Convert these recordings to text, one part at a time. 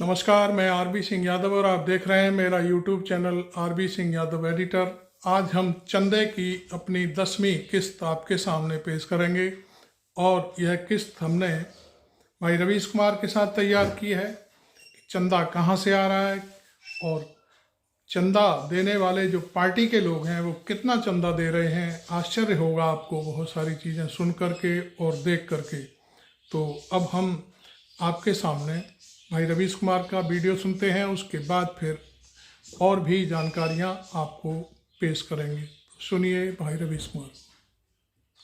नमस्कार, मैं आरबी सिंह यादव और आप देख रहे हैं मेरा YouTube channel R B Singh Yadav editor. आज हम चंदे की अपनी 10वीं किस्त आपके सामने पेश करेंगे और यह किस्त हमने भाई रवीश कुमार के साथ तैयार की है। चंदा कहाँ से आ रहा है और चंदा देने वाले जो पार्टी के लोग हैं वो कितना चंदा दे रहे हैं। आश्चर्य होगा आपको बहुत सारी चीज़ें सुन करके और देख करके। तो अब हम आपके सामने भाई रवीश कुमार का वीडियो सुनते हैं, उसके बाद फिर और भी जानकारियां आपको पेश करेंगे। सुनिए भाई रवीश कुमार।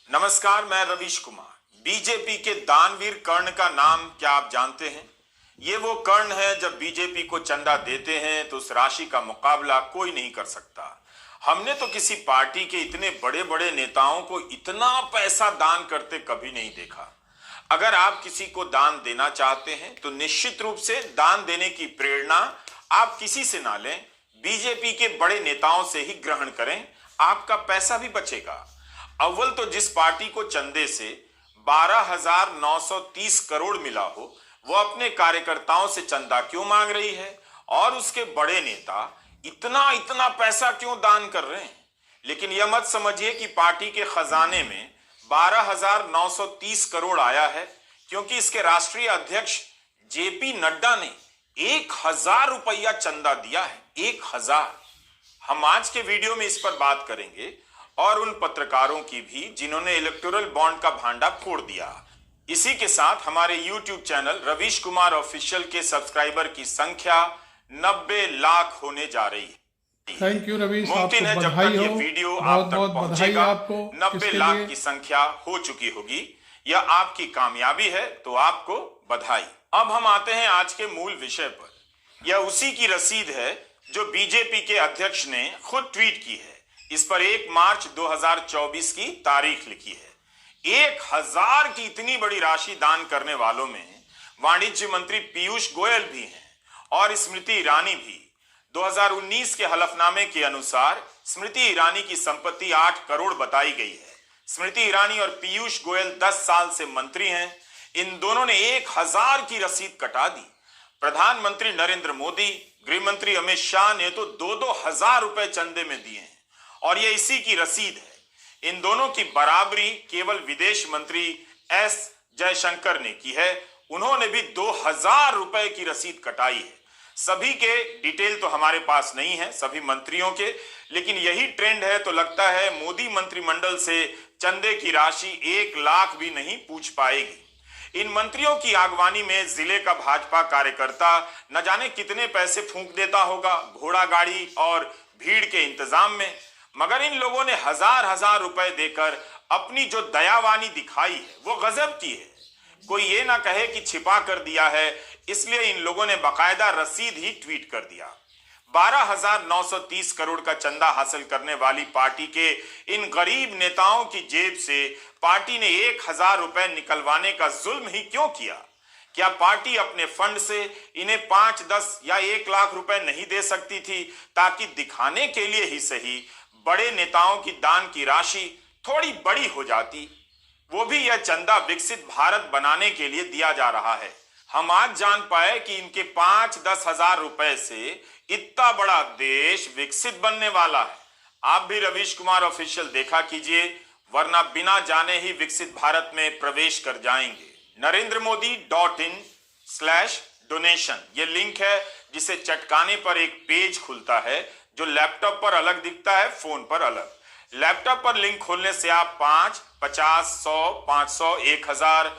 नमस्कार, मैं रवीश कुमार। बीजेपी के दानवीर कर्ण का नाम क्या आप जानते हैं? ये वो कर्ण है, जब बीजेपी को चंदा देते हैं तो उस राशि का मुकाबला कोई नहीं कर सकता। हमने तो किसी पार्टी के इतने बड़े बड़े नेताओं को इतना पैसा दान करते कभी नहीं देखा। अगर आप किसी को दान देना चाहते हैं तो निश्चित रूप से दान देने की प्रेरणा आप किसी से ना लें, बीजेपी के बड़े नेताओं से ही ग्रहण करें, आपका पैसा भी बचेगा। अव्वल तो जिस पार्टी को चंदे से 12,930 करोड़ मिला हो वो अपने कार्यकर्ताओं से चंदा क्यों मांग रही है और उसके बड़े नेता इतना इतना पैसा क्यों दान कर रहे हैं। लेकिन यह मत समझिए कि पार्टी के खजाने में 12,930 करोड़ आया है, क्योंकि इसके राष्ट्रीय अध्यक्ष जेपी नड्डा ने 1,000 रुपया चंदा दिया है। 1,000। हम आज के वीडियो में इस पर बात करेंगे और उन पत्रकारों की भी जिन्होंने इलेक्टोरल बॉन्ड का भांडा फोड़ दिया। इसी के साथ हमारे YouTube channel Ravish Kumar official के सब्सक्राइबर की संख्या 90 लाख होने जा रही है। थैंक यू रवीश, मुमकिन है जब तक ये वीडियो आप तक पहुंचेगा 90 लाख की संख्या हो चुकी होगी। यह आपकी कामयाबी है, तो आपको बधाई। अब हम आते हैं आज के मूल विषय पर। यह उसी की रसीद है जो बीजेपी के अध्यक्ष ने खुद ट्वीट की है। इस पर 1 मार्च 2024 की तारीख लिखी है। 1,000 की इतनी बड़ी राशि दान करने वालों में वाणिज्य मंत्री पीयूष गोयल भी हैं और स्मृति ईरानी भी। 2019 के हलफनामे के अनुसार स्मृति ईरानी की संपत्ति 8 करोड़ बताई गई है। स्मृति ईरानी और पीयूष गोयल 10 साल से मंत्री हैं। इन दोनों ने 1,000 की रसीद कटा दी। प्रधानमंत्री नरेंद्र मोदी, गृह मंत्री अमित शाह ने तो 2-2 हजार रुपए चंदे में दिए हैं और यह इसी की रसीद है। इन दोनों की बराबरी केवल विदेश मंत्री एस जयशंकर ने की है। उन्होंने भी 2,000 रुपए की रसीद कटाई है। सभी के डिटेल तो हमारे पास नहीं है, सभी मंत्रियों के, लेकिन यही ट्रेंड है तो लगता है मोदी मंत्रिमंडल से चंदे की राशि 1 लाख भी नहीं पूछ पाएगी। इन मंत्रियों की आगवानी में जिले का भाजपा कार्यकर्ता न जाने कितने पैसे फूंक देता होगा घोड़ा गाड़ी और भीड़ के इंतजाम में, मगर इन लोगों ने हजार रुपए देकर अपनी जो दयावानी दिखाई है वो गजब की है। कोई ये ना कहे कि छिपा कर दिया है, इसलिए इन लोगों ने बकायदा रसीद ही ट्वीट कर दिया। 12,930 करोड़ का चंदा हासिल करने वाली पार्टी के इन गरीब नेताओं की जेब से पार्टी ने 1,000 रुपए निकलवाने का जुल्म ही क्यों किया? क्या पार्टी अपने फंड से इन्हें 5, 10 या 1 लाख रुपए नहीं दे सकती थी, ताकि दिखाने के लिए ही सही बड़े नेताओं की दान की राशि थोड़ी बड़ी हो जाती? वो भी यह चंदा विकसित भारत बनाने के लिए दिया जा रहा है। हम आज जान पाए कि इनके 5-10 हजार रुपए से इतना बड़ा देश विकसित बनने वाला है। आप भी रवीश कुमार ऑफिशियल देखा कीजिए, वरना बिना जाने ही विकसित भारत में प्रवेश कर जाएंगे। NarendraModi.in/donation ये लिंक है, जिसे चटकाने पर एक पेज खुलता है जो लैपटॉप पर अलग दिखता है, फोन पर अलग। लैपटॉप पर लिंक खोलने से आप 5, 50, 100, 500, 1,000,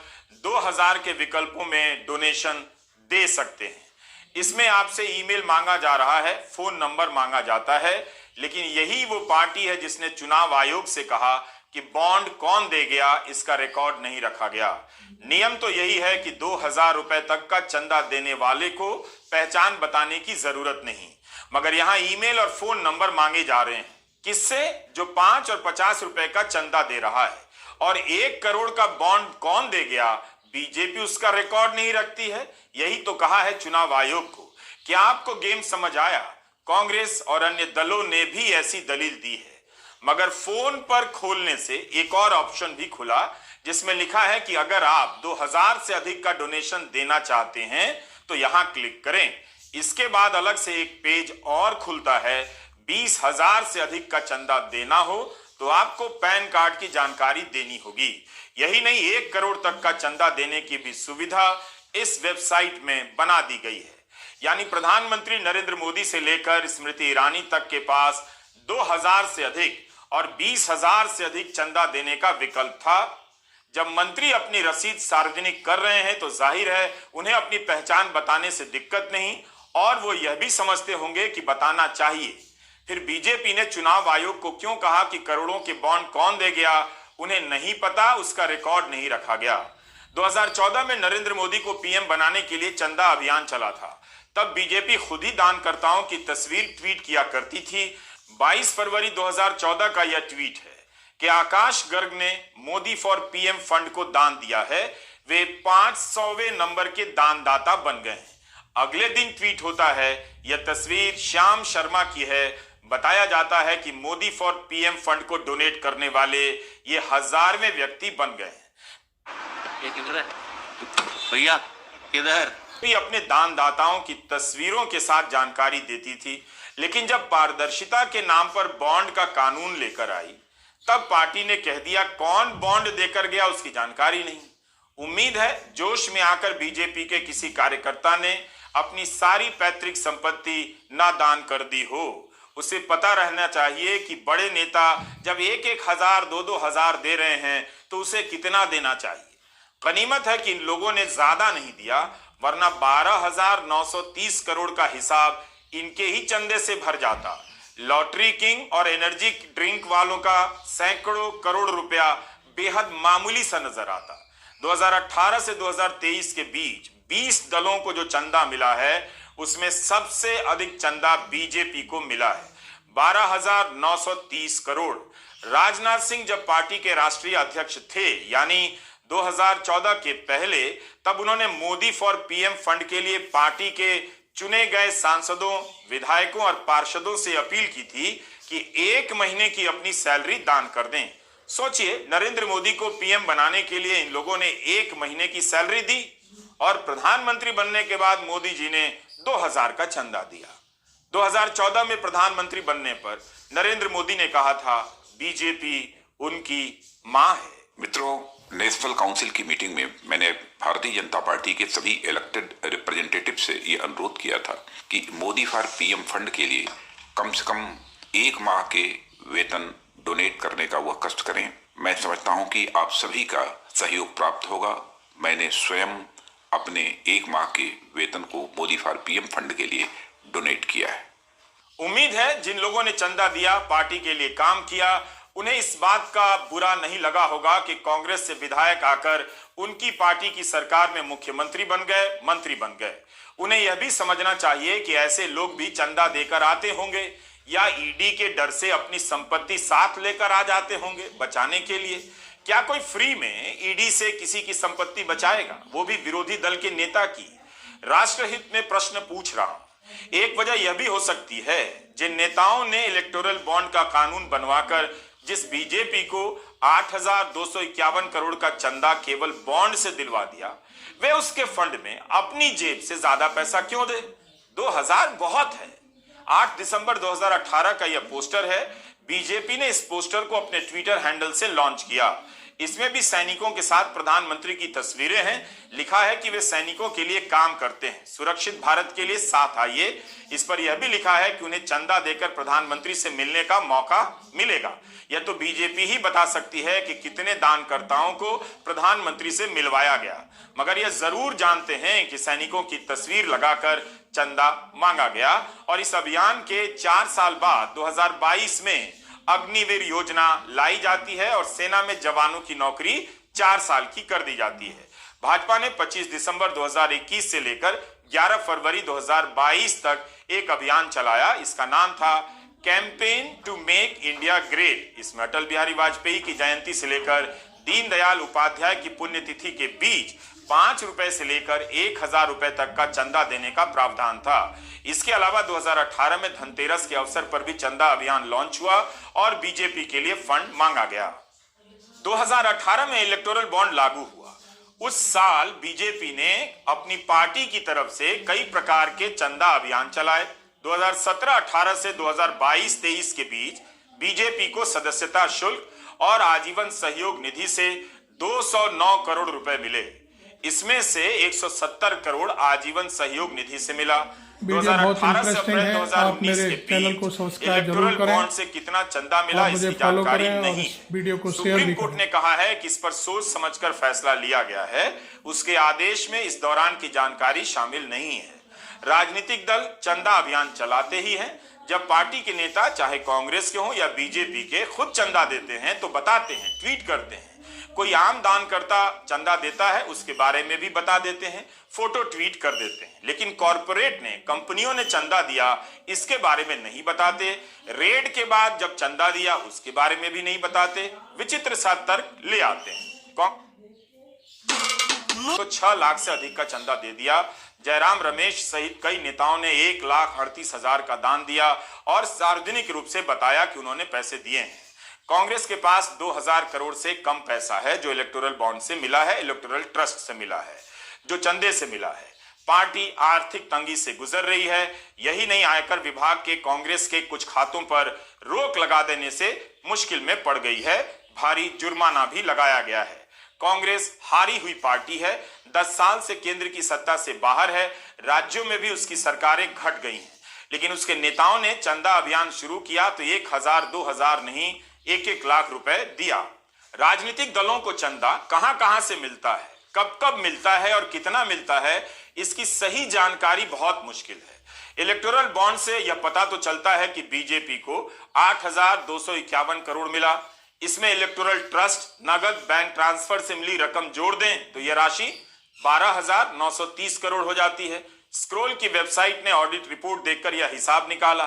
2,000 के विकल्पों में डोनेशन दे सकते हैं। इसमें आपसे ईमेल मांगा जा रहा है, फोन नंबर मांगा जाता है, लेकिन यही वो पार्टी है जिसने चुनाव आयोग से कहा कि बॉन्ड कौन दे गया इसका रिकॉर्ड नहीं रखा गया। नियम तो यही है कि 2,000 रुपए तक का चंदा देने वाले को पहचान बताने की जरूरत नहीं, मगर यहाँ ईमेल और फोन नंबर मांगे जा रहे हैं। किससे? जो 5 और 50 रुपए का चंदा दे रहा है। और 1 करोड़ का बॉन्ड कौन दे गया, बीजेपी उसका रिकॉर्ड नहीं रखती है। यही तो कहा है चुनाव आयोग को। क्या आपको गेम समझ आया? कांग्रेस और अन्य दलों ने भी ऐसी दलील दी है, मगर फोन पर खोलने से एक और ऑप्शन भी खुला जिसमें लिखा है कि अगर आप 2,000 से अधिक का डोनेशन देना चाहते हैं तो यहां क्लिक करें। इसके बाद अलग से एक पेज और खुलता है। 20,000 से अधिक का चंदा देना हो तो आपको पैन कार्ड की जानकारी देनी होगी। यही नहीं, 1 करोड़ तक का चंदा देने की भी सुविधा इस वेबसाइट में बना दी गई है। यानी प्रधानमंत्री नरेंद्र मोदी से लेकर स्मृति ईरानी तक के पास 2,000 से अधिक और 20,000 से अधिक चंदा देने का विकल्प था। जब मंत्री अपनी रसीद सार्वजनिक कर रहे हैं तो जाहिर है उन्हें अपनी पहचान बताने से दिक्कत नहीं, और वो यह भी समझते होंगे कि बताना चाहिए। फिर बीजेपी ने चुनाव आयोग को क्यों कहा कि करोड़ों के बॉन्ड कौन दे गया, उन्हें नहीं पता, उसका रिकॉर्ड नहीं रखा गया। 2014 में नरेंद्र मोदी को पीएम बनाने के लिए चंदा अभियान चला था। तब बीजेपी खुद ही दानकर्ताओं की तस्वीर ट्वीट किया करती थी। 22 फरवरी 2014 का यह ट्वीट है कि आकाश गर्ग ने मोदी फॉर पीएम फंड को दान दिया है। वे 500वें नंबर के दानदाता बन गए हैं। अगले दिन ट्वीट होता है, यह तस्वीर श्याम शर्मा की है। बताया जाता है कि मोदी फॉर पीएम फंड को डोनेट करने वाले ये 1000वें व्यक्ति बन गए हैं। ये किधर है भैया, किधर? भी अपने दानदाताओं की तस्वीरों के साथ जानकारी देती थी, लेकिन जब पारदर्शिता के नाम पर बॉन्ड का कानून लेकर आई तब पार्टी ने कह दिया कौन बॉन्ड देकर गया उसकी जानकारी नहीं। उम्मीद है जोश में आकर बीजेपी के किसी कार्यकर्ता ने अपनी सारी पैतृक संपत्ति ना दान कर दी हो। उसे पता रहना चाहिए कि बड़े नेता जब 1-1 हजार 2-2 हजार दे रहे हैं तो उसे कितना देना चाहिए। गनीमत है कि इन लोगों ने ज्यादा नहीं दिया, वरना 12,930 करोड़ का हिसाब इनके ही चंदे से भर जाता। लॉटरी किंग और एनर्जी ड्रिंक वालों का सैकड़ों करोड़ रुपया बेहद मामूली सा नजर आता। 2018 से 2023 के बीच 20 दलों को जो चंदा मिला है उसमें सबसे अधिक चंदा बीजेपी को मिला है, 12,930 करोड़। राजनाथ सिंह जब पार्टी के राष्ट्रीय अध्यक्ष थे, यानी 2014 के पहले, तब उन्होंने मोदी फॉर पीएम फंड के लिए पार्टी के चुने गए सांसदों, विधायकों और पार्षदों से अपील की थी कि 1 महीने की अपनी सैलरी दान कर दें। सोचिए, नरेंद्र मोदी को पीएम बनाने के लिए इन लोगों ने 1 महीने की सैलरी दी और प्रधानमंत्री बनने के बाद मोदी जी ने 2,000 का चंदा दिया। 2014 में प्रधानमंत्री बनने पर नरेंद्र मोदी ने कहा था बीजेपी उनकी मां है। मित्रों, नेशनल काउंसिल की मीटिंग में मैंने भारतीय जनता पार्टी के सभी इलेक्टेड रिप्रेजेंटेटिव से ये अनुरोध किया था कि मोदी फॉर पीएम फंड के लिए कम से कम 1 माह के वेतन डोनेट करने का वह कष्ट करें। मैं समझता हूं कि आप सभी का सहयोग प्राप्त होगा। मैंने स्वयं अपने 1 माह के वेतन को मोदी फॉर पीएम फंड के लिए डोनेट किया है। उम्मीद है जिन लोगों ने चंदा दिया, पार्टी के लिए काम किया, उन्हें इस बात का बुरा नहीं लगा होगा कि कांग्रेस से विधायक आकर उनकी पार्टी की सरकार में मुख्यमंत्री बन गए, मंत्री बन गए। उन्हें यह भी समझना चाहिए कि ऐसे लोग भी चंदा देकर आते होंगे या ईडी के डर से अपनी संपत्ति साथ लेकर आ जाते होंगे बचाने के लिए। क्या कोई फ्री में ईडी से किसी की संपत्ति बचाएगा, वो भी विरोधी दल के नेता की? राष्ट्रहित में प्रश्न पूछ रहा हूं। एक वजह यह भी हो सकती है, जिन नेताओं ने इलेक्टोरल बॉन्ड का कानून बनवाकर जिस बीजेपी को 8,251 करोड़ का चंदा केवल बॉन्ड से दिलवा दिया, वे उसके फंड में अपनी जेब से ज्यादा पैसा क्यों दे? 2,000 बहुत है। 8 दिसंबर 2018 का यह पोस्टर है। बीजेपी ने इस पोस्टर को अपने ट्विटर हैंडल से लॉन्च किया। इसमें भी सैनिकों के साथ प्रधानमंत्री की तस्वीरें हैं। लिखा है कि वे सैनिकों के लिए काम करते हैं, सुरक्षित भारत के लिए साथ आइए। इस पर यह भी लिखा है कि उन्हें चंदा देकर प्रधानमंत्री से मिलने का मौका मिलेगा। यह तो बीजेपी ही बता सकती है कि कितने दानकर्ताओं को प्रधानमंत्री से मिलवाया गया, मगर यह जरूर जानते हैं कि सैनिकों की तस्वीर लगाकर चंदा मांगा गया। और इस अभियान के 4 साल बाद 2022 में अग्निवीर योजना लाई जाती है और सेना में जवानों की नौकरी 4 साल की कर दी जाती है। भाजपा ने 25 दिसंबर 2021 से लेकर 11 फरवरी 2022 तक एक अभियान चलाया। इसका नाम था campaign to make India great. इसमें अटल बिहारी वाजपेयी की जयंती से लेकर दीनदयाल उपाध्याय की पुण्यतिथि के बीच 5 रुपए से लेकर 1,000 रुपए तक का चंदा देने का प्रावधान था। इसके अलावा 2018 में धनतेरस के अवसर पर भी चंदा अभियान लॉन्च हुआ और बीजेपी के लिए फंड मांगा गया। 2018 में इलेक्टोरल बॉन्ड लागू हुआ। उस साल बीजेपी ने अपनी पार्टी की तरफ से कई प्रकार के चंदा अभियान चलाए। 2017-18 से 2022-23 के बीच बीजेपी को सदस्यता शुल्क और आजीवन सहयोग निधि से 209 करोड़ रुपए मिले। इसमें से 170 करोड़ आजीवन सहयोग निधि से मिला। 2018 से अप्रैल 2019 के बीच इलेक्टोरल बॉन्ड से कितना चंदा मिला इसकी जानकारी नहीं है। सुप्रीम कोर्ट ने कहा है कि इस पर सोच समझकर फैसला लिया गया है। उसके आदेश में इस दौरान की जानकारी शामिल नहीं है। राजनीतिक दल चंदा अभियान चलाते ही हैं। जब पार्टी के नेता चाहे कांग्रेस के हों या बीजेपी के खुद चंदा देते हैं तो बताते हैं, ट्वीट करते हैं। कोई आम दानकर्ता चंदा देता है उसके बारे में भी बता देते हैं, फोटो ट्वीट कर देते हैं। लेकिन कॉरपोरेट ने, कंपनियों ने चंदा दिया इसके बारे में नहीं बताते। रेड के बाद जब चंदा दिया उसके बारे में भी नहीं बताते। विचित्र सा तर्क ले आते हैं। तो 6 लाख से अधिक का चंदा दे दिया। जयराम रमेश सहित कई नेताओं ने 1,38,000 का दान दिया और सार्वजनिक रूप से बताया कि उन्होंने पैसे दिए हैं। कांग्रेस के पास 2,000 करोड़ से कम पैसा है जो इलेक्टोरल बॉन्ड से मिला है, इलेक्टोरल ट्रस्ट से मिला है, जो चंदे से मिला है। पार्टी आर्थिक तंगी से गुजर रही है। यही नहीं, आयकर विभाग के कांग्रेस के कुछ खातों पर रोक लगा देने से मुश्किल में पड़ गई है। भारी जुर्माना भी लगाया गया है। कांग्रेस हारी हुई पार्टी है। 10 साल से केंद्र की सत्ता से बाहर है। राज्यों में भी उसकी सरकारें घट गई हैं। लेकिन उसके नेताओं ने चंदा अभियान शुरू किया तो 1,000 2,000 नहीं, 1-1 लाख रुपए दिया। राजनीतिक दलों को चंदा कहां कहां से मिलता है, कब कब मिलता है और कितना मिलता है, इसकी सही जानकारी बहुत मुश्किल है। इलेक्टोरल बॉन्ड से यह पता तो चलता है कि बीजेपी को 8,251 करोड़ मिला। इसमें इलेक्टोरल ट्रस्ट, नगद, बैंक ट्रांसफर से मिली रकम जोड़ दें तो यह राशि 12,930 करोड़ हो जाती है। स्क्रोल की वेबसाइट ने ऑडिट रिपोर्ट देखकर यह हिसाब निकाला।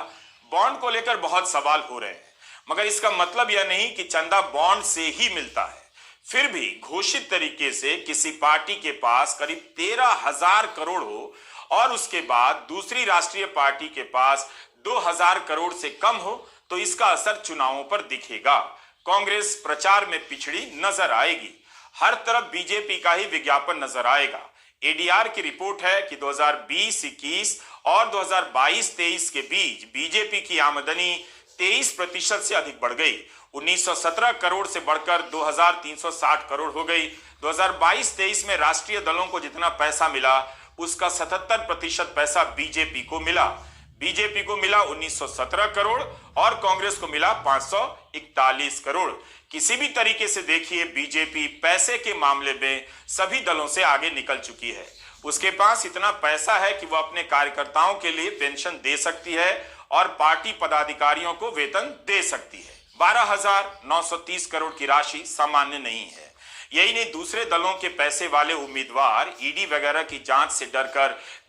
बॉन्ड को लेकर बहुत सवाल हो रहे हैं, मगर इसका मतलब यह नहीं कि चंदा बॉन्ड से ही मिलता है। फिर भी घोषित तरीके से किसी पार्टी के पास करीब 13,000 करोड़ हो और उसके बाद दूसरी राष्ट्रीय पार्टी के पास 2,000 करोड़ से कम हो तो इसका असर चुनावों पर दिखेगा। कांग्रेस प्रचार में पिछड़ी नजर आएगी। हर तरफ बीजेपी का ही विज्ञापन नजर आएगा। एडीआर की रिपोर्ट है कि 2020-21 और 2022-23 के बीच बीजेपी की आमदनी 23% से अधिक बढ़ गई। 1917 करोड़ से बढ़कर 2,360 करोड़ हो गई। 2022-23 में राष्ट्रीय दलों को जितना पैसा मिला उसका 77% पैसा बीजेपी को मिला। बीजेपी को मिला 1917 करोड़ और कांग्रेस को मिला 541 करोड़। किसी भी तरीके से देखिए, बीजेपी पैसे के मामले में सभी दलों से आगे निकल चुकी है। उसके पास इतना पैसा है कि वह अपने कार्यकर्ताओं के लिए पेंशन दे सकती है और पार्टी पदाधिकारियों को वेतन दे सकती है। 12,930 करोड़ की राशि सामान्य नहीं है। यही नहीं, दूसरे दलों के पैसे वाले उम्मीदवार ईडी वगैरह की जांच से डरकर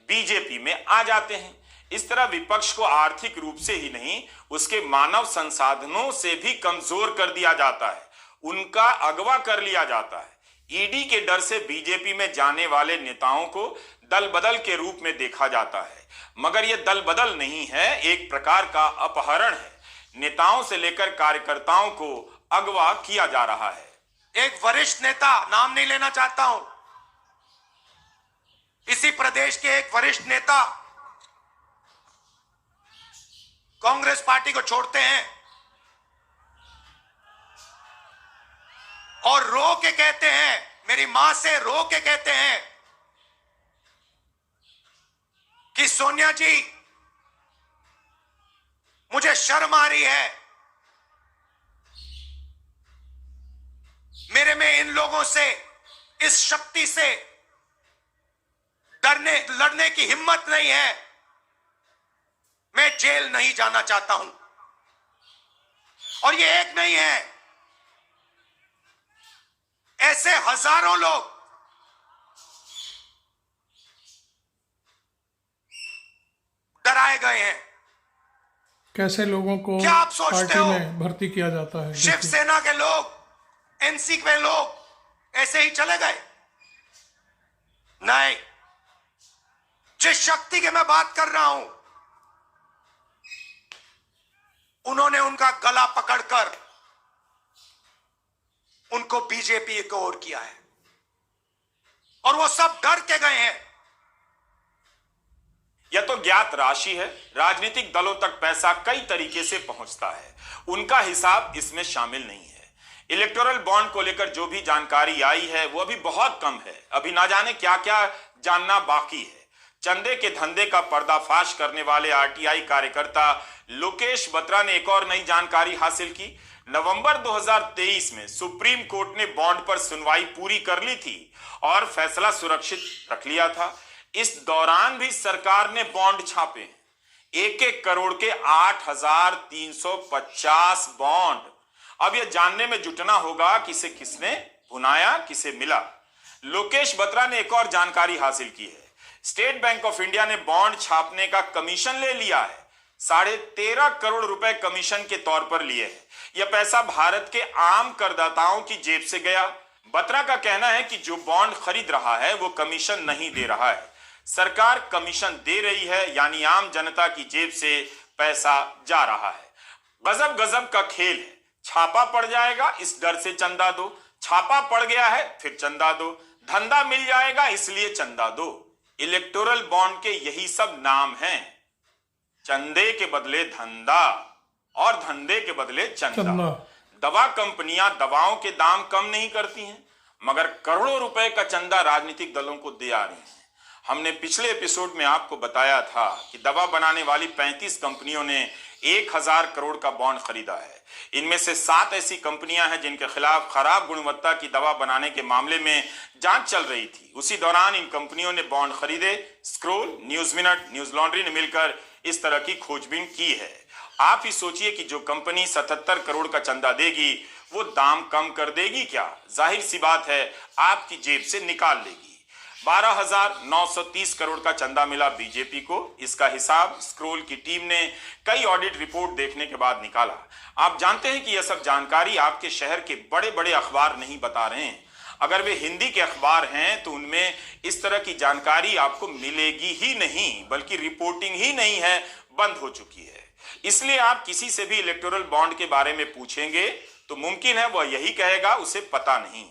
बीजेपी में आ जाते हैं। इस तरह विपक्ष को आर्थिक रूप से ही नहीं, उसके मानव संसाधनों से भी कमजोर कर दिया जाता है, उनका अगवा कर लिया जाता है। ईडी के डर से बीजेपी में जाने वाले नेताओं को दल बदल के रूप में देखा जाता है, मगर यह दल बदल नहीं है, एक प्रकार का अपहरण है। नेताओं से लेकर कार्यकर्ताओं को अगवा किया जा रहा है। एक वरिष्ठ नेता, नाम नहीं लेना चाहता हूं, इसी प्रदेश के एक वरिष्ठ नेता कांग्रेस पार्टी को छोड़ते हैं और रो के कहते हैं, मेरी मां से रो के कहते हैं कि सोनिया जी, मुझे शर्म आ रही है, मेरे में इन लोगों से, इस शक्ति से लड़ने की हिम्मत नहीं है, मैं जेल नहीं जाना चाहता हूं। और ये एक नहीं है, ऐसे हजारों लोग डराए गए हैं। कैसे लोगों को क्या आप सोचते पार्टी हो में भर्ती किया जाता है? शिवसेना के लोग, एनसी के लोग ऐसे ही चले गए? नहीं, जिस शक्ति की मैं बात कर रहा हूं, उन्होंने उनका गला पकड़कर उनको बीजेपी की ओर किया है। और वो सब डर के गए हैं। यह तो ज्ञात राशि है। राजनीतिक दलों तक पैसा कई तरीके से पहुंचता है, उनका हिसाब इसमें शामिल नहीं है। इलेक्टोरल बॉन्ड को लेकर जो भी जानकारी आई है वो अभी बहुत कम है। अभी ना जाने क्या क्या जानना बाकी है। चंदे के धंधे का पर्दाफाश करने वाले आरटीआई कार्यकर्ता लोकेश बत्रा ने एक और नई जानकारी हासिल की। नवंबर 2023 में सुप्रीम कोर्ट ने बॉन्ड पर सुनवाई पूरी कर ली थी और फैसला सुरक्षित रख लिया था। इस दौरान भी सरकार ने बॉन्ड छापे हैं, 1-1 करोड़ के 8,350 बॉन्ड। अब यह जानने में जुटना होगा कि इसे किसने भुनाया, किसे मिला। लोकेश बत्रा ने एक और जानकारी हासिल की है। स्टेट बैंक ऑफ इंडिया ने बॉन्ड छापने का कमीशन ले लिया है। 13.5 करोड़ रुपए कमीशन के तौर पर लिए हैं। यह पैसा भारत के आम करदाताओं की जेब से गया। बत्रा का कहना है कि जो बॉन्ड खरीद रहा है वो कमीशन नहीं दे रहा है, सरकार कमीशन दे रही है, यानी आम जनता की जेब से पैसा जा रहा है। गजब गजब का खेल है। छापा पड़ जाएगा इस डर से चंदा दो, छापा पड़ गया है फिर चंदा दो, धंधा मिल जाएगा इसलिए चंदा दो। इलेक्टोरल बॉन्ड के यही सब नाम हैं, चंदे के बदले धंधा और धंधे के बदले चंदा। दवा कंपनियां दवाओं के दाम कम नहीं करती हैं, मगर करोड़ों रुपए का चंदा राजनीतिक दलों को दे आ रही हैं। हमने पिछले एपिसोड में आपको बताया था कि दवा बनाने वाली 35 कंपनियों ने 1,000 करोड़ का बॉन्ड खरीदा है। इनमें से 7 ऐसी कंपनियां हैं जिनके खिलाफ खराब गुणवत्ता की दवा बनाने के मामले में जांच चल रही थी। उसी दौरान इन कंपनियों ने बॉन्ड खरीदे। Scroll, news minute, news laundry ने मिलकर इस तरह की खोजबीन की है। आप ही सोचिए कि जो कंपनी 77 करोड़ का चंदा देगी वो दाम कम कर देगी क्या? जाहिर सी बात है आपकी जेब से निकाल लेगी। 12,930 करोड़ का चंदा मिला बीजेपी को। इसका हिसाब स्क्रोल की टीम ने कई ऑडिट रिपोर्ट देखने के बाद निकाला। आप जानते हैं कि यह सब जानकारी आपके शहर के बड़े बड़े अखबार नहीं बता रहे हैं। अगर वे हिंदी के अखबार हैं तो उनमें इस तरह की जानकारी आपको मिलेगी ही नहीं, बल्कि रिपोर्टिंग ही नहीं है, बंद हो चुकी है। इसलिए आप किसी से भी इलेक्टोरल बॉन्ड के बारे में पूछेंगे तो मुमकिन है वह यही कहेगा उसे पता नहीं।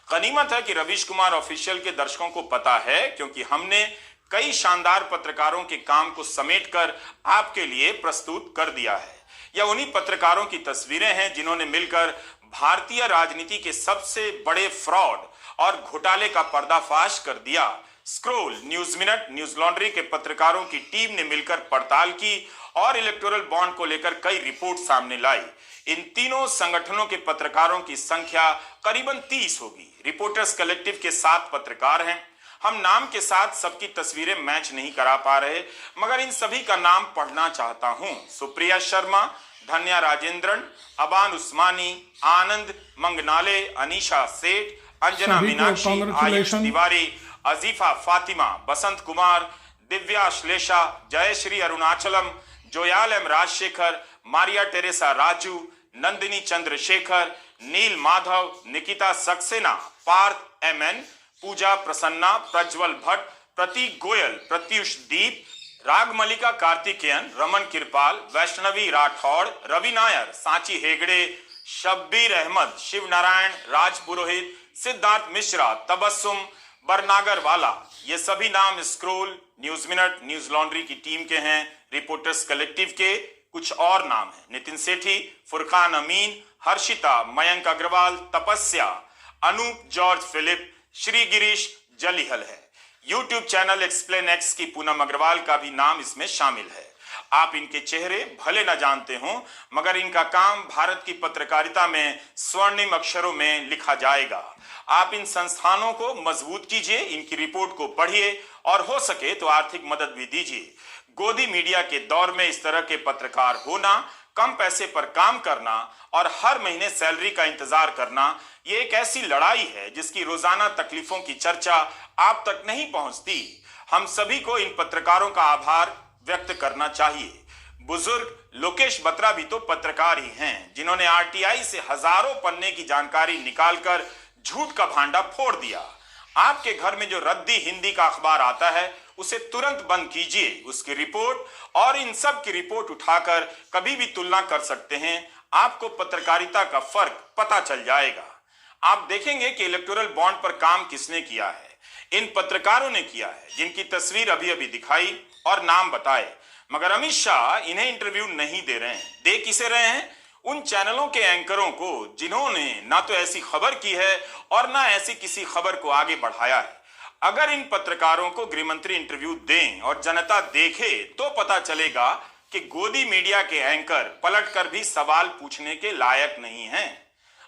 गनीमत है कि रवीश कुमार ऑफिशियल के दर्शकों को पता है, क्योंकि हमने कई शानदार पत्रकारों के काम को समेटकर आपके लिए प्रस्तुत कर दिया है। यह उन्हीं पत्रकारों की तस्वीरें हैं जिन्होंने मिलकर भारतीय राजनीति के सबसे बड़े फ्रॉड और घोटाले का पर्दाफाश कर दिया। Scroll, news minute, news laundry के पत्रकारों की टीम ने मिलकर पड़ताल की और इलेक्टोरल बॉन्ड को लेकर कई रिपोर्ट सामने लाई। इन तीनों संगठनों के पत्रकारों की संख्या करीबन 30 होगी। रिपोर्टर्स कलेक्टिव के 7 पत्रकार हैं। हम नाम के साथ सबकी तस्वीरें मैच नहीं करा पा रहे, मगर इन सभी का नाम पढ़ना चाहता हूं। सुप्रिया शर्मा, धन्या राजेंद्रन, अबान उस्मानी, आनंद मंगनाले, अनीशा सेठ, Anjana Meenakshi, Ayush Tiwari, अजीफा Fatima, Basant Kumar, Divya Shlesha, Jayashree Arunachalam, जोयाल M Rajshekhar, Maria Teresa Raju, Nandini Chandrashekhar, नील माधव, निकिता सक्सेना, पार्थ एमएन, पूजा प्रसन्ना, प्रज्वल भट्ट, प्रतीक गोयल, प्रत्युष दीप, राग मलिका कार्तिकेयन, रमन किरपाल, वैष्णवी राठौड़, रवि नायर, सांची हेगड़े, शब्बीर अहमद, शिव नारायण, राज पुरोहित, सिद्धार्थ मिश्रा, तबस्सुम, बरनागर वाला, ये सभी नाम scroll, news minute, news laundry की टीम के हैं। रिपोर्टर्स कलेक्टिव के कुछ और नाम हैं: नितिन सेठी, फुरकान अमीन, हर्षिता, मयंक अग्रवाल, तपस्या, अनूप जॉर्ज फिलिप, श्री गिरीश जलिहल है। यूट्यूब चैनल एक्सप्लेन एक्स की पूनम अग्रवाल का भी नाम इसमें शामिल है। आप इनके चेहरे भले न जानते हों, मगर इनका काम भारत की पत्रकारिता में स्वर्णिम अक्षरों में लिखा जाएगा। आप इन संस्थानों को मजबूत कीजिए, इनकी रिपोर्ट को पढ़िए और हो सके तो आर्थिक मदद भी दीजिए। गोदी मीडिया के दौर में इस तरह के पत्रकार होना, कम पैसे पर काम करना और हर महीने सैलरी का इंतजार करना, ये एक ऐसी लड़ाई है जिसकी रोजाना तकलीफों की चर्चा आप तक नहीं पहुंचती। हम सभी को इन पत्रकारों का आभार व्यक्त करना चाहिए। बुजुर्ग लोकेश बत्रा भी तो पत्रकार ही हैं, जिन्होंने आरटीआई से हजारों पन्ने की जानकारी निकालकर झूठ का भांडा फोड़ दिया। आपके घर में जो रद्दी हिंदी का अखबार आता है उसे तुरंत बंद कीजिए। उसकी रिपोर्ट और इन सब की रिपोर्ट उठाकर कभी भी तुलना कर सकते हैं। आपको पत्रकारिता का फर्क पता चल जाएगा। आप देखेंगे कि इलेक्टोरल बॉन्ड पर काम किसने किया है। इन पत्रकारों ने किया है जिनकी तस्वीर अभी अभी दिखाई और नाम बताए, मगर अमित शाह इन्हें इंटरव्यू नहीं दे रहे हैं। दे किसे रहे हैं? उन चैनलों के एंकरों को जिन्होंने ना तो ऐसी खबर की है और ना ऐसी किसी खबर को आगे बढ़ाया है। अगर इन पत्रकारों को गृहमंत्री इंटरव्यू दें और जनता देखे तो पता चलेगा कि गोदी मीडिया के एंकर पलटकर भी सवाल पूछने के लायक नहीं हैं।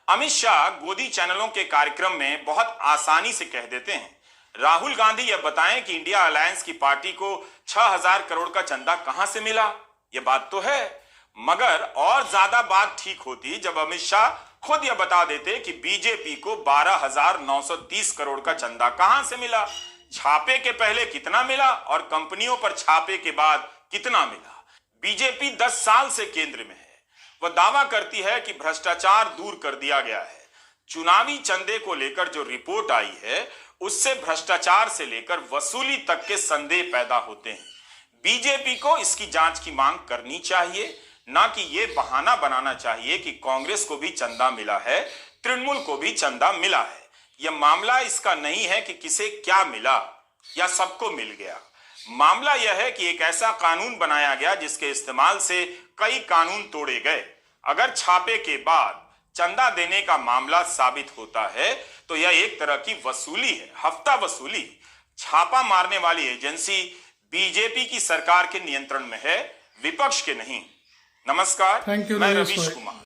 अमित शाह गोदी चैनलों के कार्यक्रम में बहुत आसानी से कह देते हैं, राहुल गांधी यह बताएं कि इंडिया अलायंस की पार्टी को 6000 करोड़ का चंदा कहां से मिला। यह बात तो है, मगर और ज्यादा बात ठीक होती जब अमित शाह खुद यह बता देते कि बीजेपी को 12,930 करोड़ का चंदा कहां से मिला, छापे के पहले कितना मिला और कंपनियों पर छापे के बाद कितना मिला। बीजेपी 10 साल से केंद्र में है। वह दावा करती है कि भ्रष्टाचार दूर कर दिया गया है। चुनावी चंदे को लेकर जो रिपोर्ट आई है उससे भ्रष्टाचार से लेकर वसूली तक के संदेह पैदा होते हैं। बीजेपी को इसकी जांच की मांग करनी चाहिए, ना कि ये बहाना बनाना चाहिए कि कांग्रेस को भी चंदा मिला है, तृणमूल को भी चंदा मिला है। यह मामला इसका नहीं है कि किसे क्या मिला या सबको मिल गया। मामला यह है कि एक ऐसा कानून बनाया गया जिसके इस्तेमाल से कई कानून तोड़े गए। अगर छापे के बाद चंदा देने का मामला साबित होता है तो यह एक तरह की वसूली है, हफ्ता वसूली। छापा मारने वाली एजेंसी बीजेपी की सरकार के नियंत्रण में है, विपक्ष के नहीं। नमस्कार, मैं रवीश कुमार।